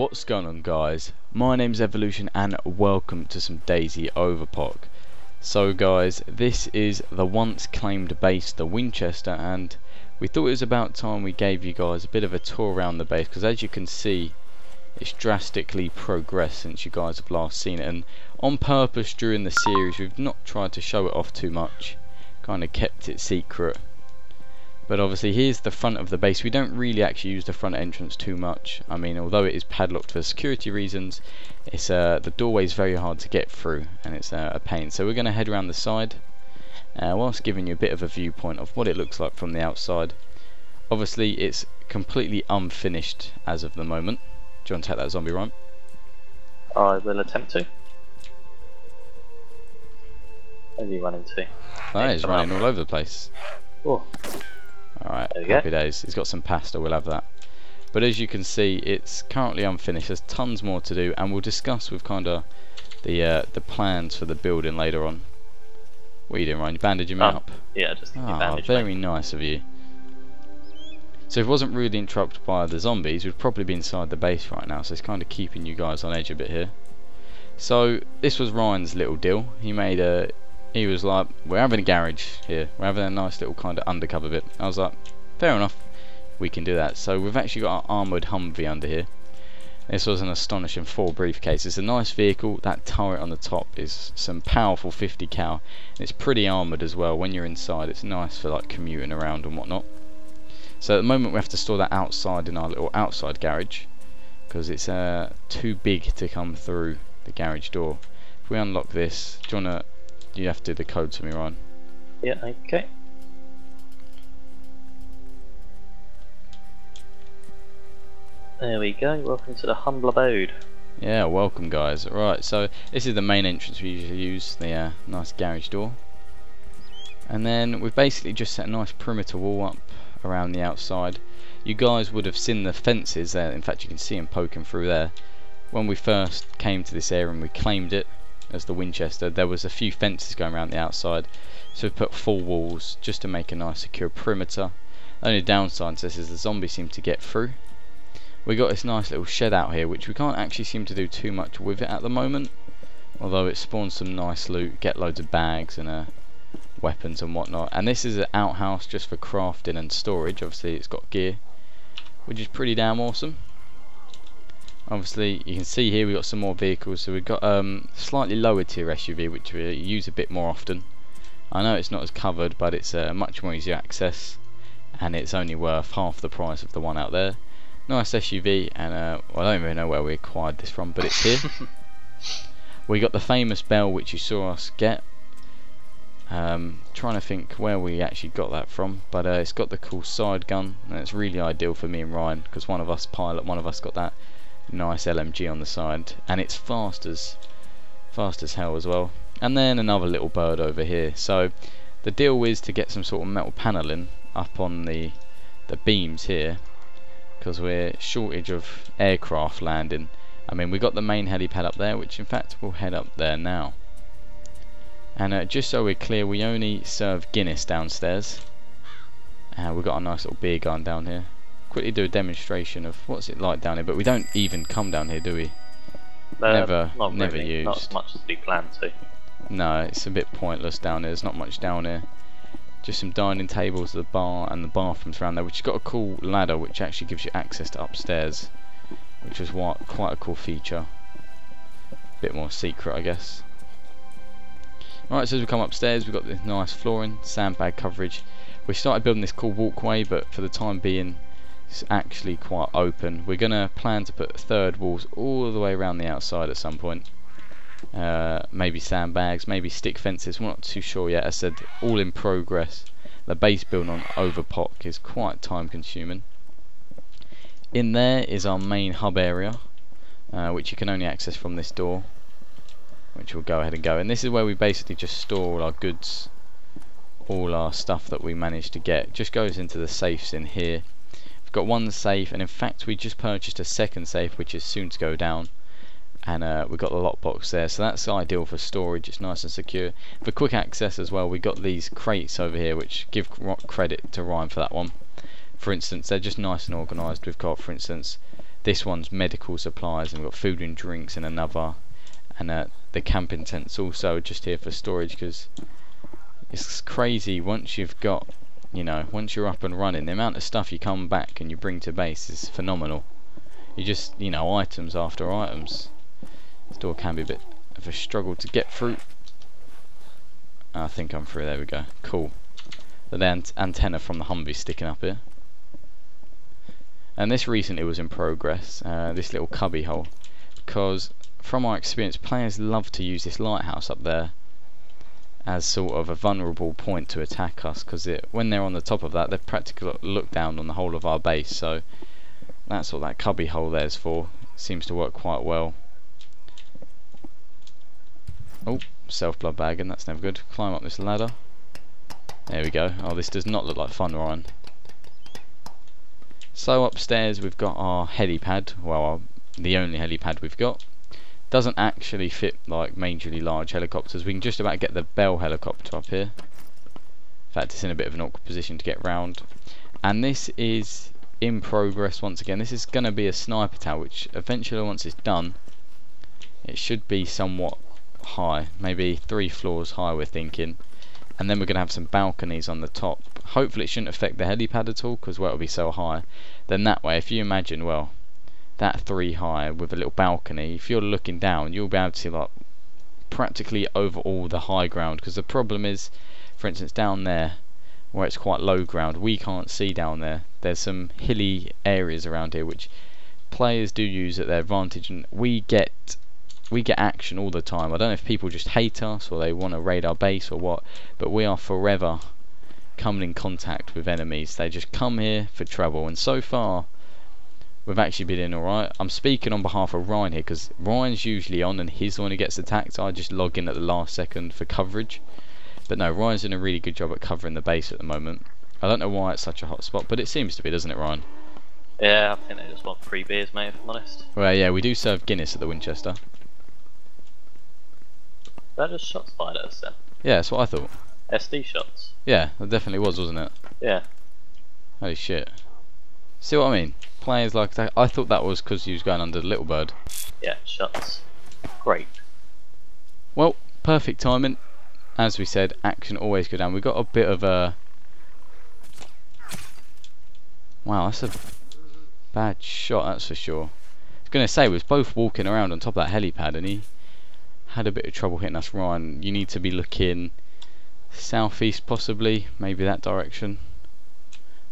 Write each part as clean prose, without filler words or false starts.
What's going on, guys? My name's Evolution and welcome to some DayZ Overpoch. So guys, this is the once claimed base, the Winchester, and we thought it was about time we gave you guys a bit of a tour around the base, because as you can see it's drastically progressed since you guys have last seen it, and on purpose during the series we've not tried to show it off too much, kind of kept it secret. But obviously here's the front of the base. We don't really actually use the front entrance too much. I mean, although it is padlocked for security reasons, it's the doorway is very hard to get through and it's a pain. So we're going to head around the side whilst giving you a bit of a viewpoint of what it looks like from the outside. Obviously it's completely unfinished as of the moment. Do you want to take that zombie, Ryan? I will attempt to. Where's he running to? Oh, he's running all over the place. Oh. Alright, happy days. He's got some pasta, we'll have that. But as you can see, it's currently unfinished. There's tons more to do, and we'll discuss with kind of the plans for the building later on. What are you doing, Ryan? You bandaging me up? Yeah, just bandage. Very nice of you. So if it wasn't really interrupted by the zombies, we'd probably be inside the base right now, so it's kind of keeping you guys on edge a bit here. So this was Ryan's little deal. He was like, we're having a garage here, we're having a nice little kind of undercover bit. I was like, fair enough, we can do that. So we've actually got our armoured Humvee under here. This was an astonishing 4 briefcase. It's a nice vehicle. That turret on the top is some powerful 50 cal. It's pretty armoured as well. When you're inside, it's nice for like commuting around and whatnot. So at the moment we have to store that outside in our little outside garage, because it's too big to come through the garage door. If we unlock this, do you have to do the code to me, Ryan? Yeah, okay. There we go, welcome to the humble abode. Yeah, welcome guys. Right, so this is the main entrance we usually use, the nice garage door. And then we've basically just set a nice perimeter wall up around the outside. You guys would have seen the fences there, in fact you can see them poking through there. When we first came to this area and we claimed it as the Winchester, there was a few fences going around the outside, so we put 4 walls just to make a nice secure perimeter. The only downside to this is the zombies seem to get through. We got this nice little shed out here which we can't actually seem to do too much with it at the moment, although it spawns some nice loot, get loads of bags and weapons and whatnot. And this is an outhouse just for crafting and storage. Obviously it's got gear, which is pretty damn awesome. Obviously you can see here we've got some more vehicles, so we've got slightly lower tier SUV which we use a bit more often. I know it's not as covered, but it's much more easy access, and it's only worth half the price of the one out there. Nice SUV, and well, I don't even know where we acquired this from, but it's here. We got the famous bell which you saw us get. Trying to think where we actually got that from, but it's got the cool side gun, and it's really ideal for me and Ryan, because one of us got that nice LMG on the side, and it's fast as hell as well. And then another little bird over here. So the deal is to get some sort of metal paneling up on the beams here, because we're shortage of aircraft landing. I mean, we got the main helipad up there, which in fact we'll head up there now. And just so we're clear, we only serve Guinness downstairs, and we've got a nice little beer garden down here. Quickly do a demonstration of what's it like down here, but we don't even come down here, do we? Never really, used. Not as much as we planned to. No, it's a bit pointless down here. There's not much down here. Just some dining tables, the bar and the bathrooms around there, which has got a cool ladder which actually gives you access to upstairs, which is quite a cool feature. Bit more secret, I guess. Right, so as we come upstairs we've got this nice flooring, sandbag coverage. We started building this cool walkway, but for the time being it's actually quite open. We're going to plan to put third walls all the way around the outside at some point. Maybe sandbags, maybe stick fences, we're not too sure yet. As I said, all in progress. The base building on Overpoch is quite time consuming. In there is our main hub area, which you can only access from this door, which we'll go ahead and go. And this is where we basically just store all our goods, all our stuff that we managed to get. It just goes into the safes in here. We've got one safe, and in fact we just purchased a second safe which is soon to go down, and we've got the lockbox there, so that's ideal for storage. It's nice and secure. For quick access as well, we got these crates over here which give credit to Ryan for that one. For instance, they're just nice and organised. We've got, for instance, This one's medical supplies, and we've got food and drinks in another. And the camping tent's also just here for storage, because it's crazy once you've got, you know, once you're up and running, the amount of stuff you come back and you bring to base is phenomenal. You just, you know, items after items. This door can be a bit of a struggle to get through. I think I'm through, there we go. Cool. The antenna from the Humvee sticking up here. And this recently was in progress, this little cubby hole, because from our experience, players love to use this lighthouse up there as sort of a vulnerable point to attack us, because when they're on the top of that, they've practically look down on the whole of our base. So that's what that cubby hole there's for. It seems to work quite well. Oh, self-blood bagging, that's never good. Climb up this ladder. There we go. Oh, this does not look like fun, Ryan. So upstairs we've got our heli-pad, well, the only heli-pad we've got. Doesn't actually fit like majorly large helicopters. We can just about get the Bell helicopter up here. In fact, it's in a bit of an awkward position to get round. And this is in progress once again. This is going to be a sniper tower, which eventually, once it's done, it should be somewhat high, maybe 3 floors high we're thinking. And then we're going to have some balconies on the top. Hopefully it shouldn't affect the helipad at all, because well, it'll be so high. Then that way, if you imagine, well, that 3 high with a little balcony, if you're looking down, you'll be able to see like practically over all the high ground. Because the problem is, for instance, down there where it's quite low ground, we can't see down there. There's some hilly areas around here which players do use at their advantage, and we get action all the time. I don't know if people just hate us or they want to raid our base or what, but we are forever coming in contact with enemies. They just come here for trouble, and so far we've actually been in alright. I'm speaking on behalf of Ryan here, because Ryan's usually on and he's the one who gets attacked. I just log in at the last second for coverage. But no, Ryan's doing a really good job at covering the base at the moment. I don't know why it's such a hot spot, but it seems to be, doesn't it, Ryan? Yeah, I think they just want free beers, mate, if I'm honest. Well, yeah, we do serve Guinness at the Winchester. That just shots fired at us then? Yeah, that's what I thought. SD shots? Yeah, that definitely was, wasn't it? Yeah. Holy shit. See what I mean? Players like that. I thought that was because you was going under the little bird. Yeah, shots. Great. Well, perfect timing. As we said, action always go down. We got a bit of a... Wow, that's a bad shot, that's for sure. I was going to say, we was both walking around on top of that helipad and he had a bit of trouble hitting us. Ryan, you need to be looking southeast possibly, maybe that direction.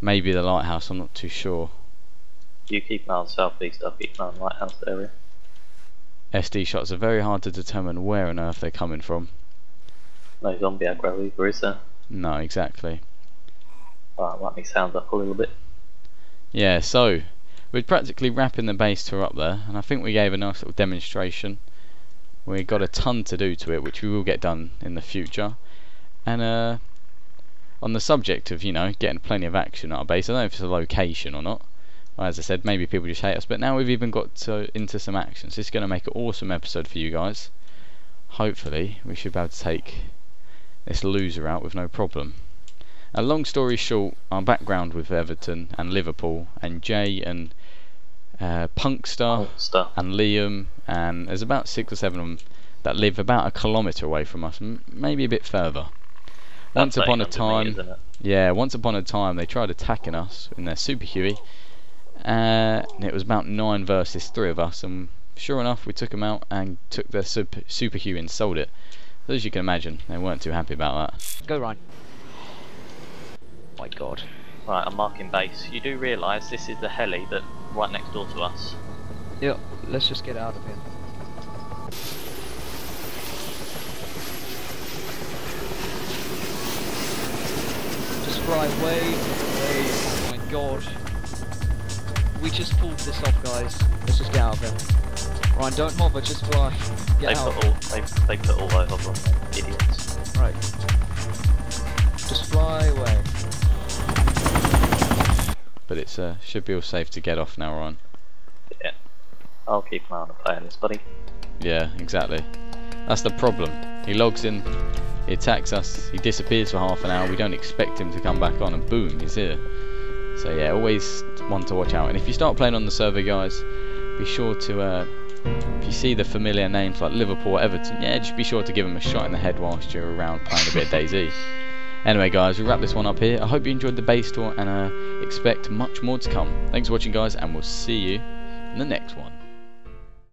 Maybe the lighthouse, I'm not too sure. You keep an eye on southeast, I'll keep an eye on the lighthouse area. SD shots are very hard to determine where on earth they're coming from. No zombie aggro either, is there? No, exactly. Alright, let me sound up a little bit. Yeah, so we're practically wrapping the base tour up there, and I think we gave a nice little demonstration. We got a ton to do to it, which we will get done in the future. And on the subject of, you know, getting plenty of action at our base, I don't know if it's a location or not. Well, as I said, maybe people just hate us, but now we've even got into some action, so it's going to make an awesome episode for you guys. Hopefully we should be able to take this loser out with no problem. A long story short, our background with Everton and Liverpool and Jay and Punkster and Liam, and there's about 6 or 7 of them that live about 1 kilometre away from us, maybe a bit further. Once upon a time, once upon a time they tried attacking us in their Super Huey, and it was about 9 versus 3 of us, and sure enough we took them out and took their Super Huey and sold it. So as you can imagine, they weren't too happy about that. Go, Ryan. My god. Right, I'm marking base. You do realise this is the heli that's right next door to us? Yeah, let's just get out of here. Just fly away, away. Oh my god. We just pulled this off, guys. Let's just get out of here. Ryan, don't hover, just fly. Get out. They put all those hover on them, idiots. Right. Just fly away. But it's should be all safe to get off now, Ryan. Yeah. I'll keep an eye on the playlist, buddy. Yeah, exactly. That's the problem. He logs in, he attacks us, he disappears for half an hour, we don't expect him to come back on, and boom, he's here. So yeah, always one to watch out. And if you start playing on the server, guys, be sure to if you see the familiar names like Liverpool, Everton, yeah, just be sure to give them a shot in the head whilst you're around playing a bit of DayZ. Anyway guys, we'll wrap this one up here. I hope you enjoyed the base tour and expect much more to come. Thanks for watching guys, and we'll see you in the next one.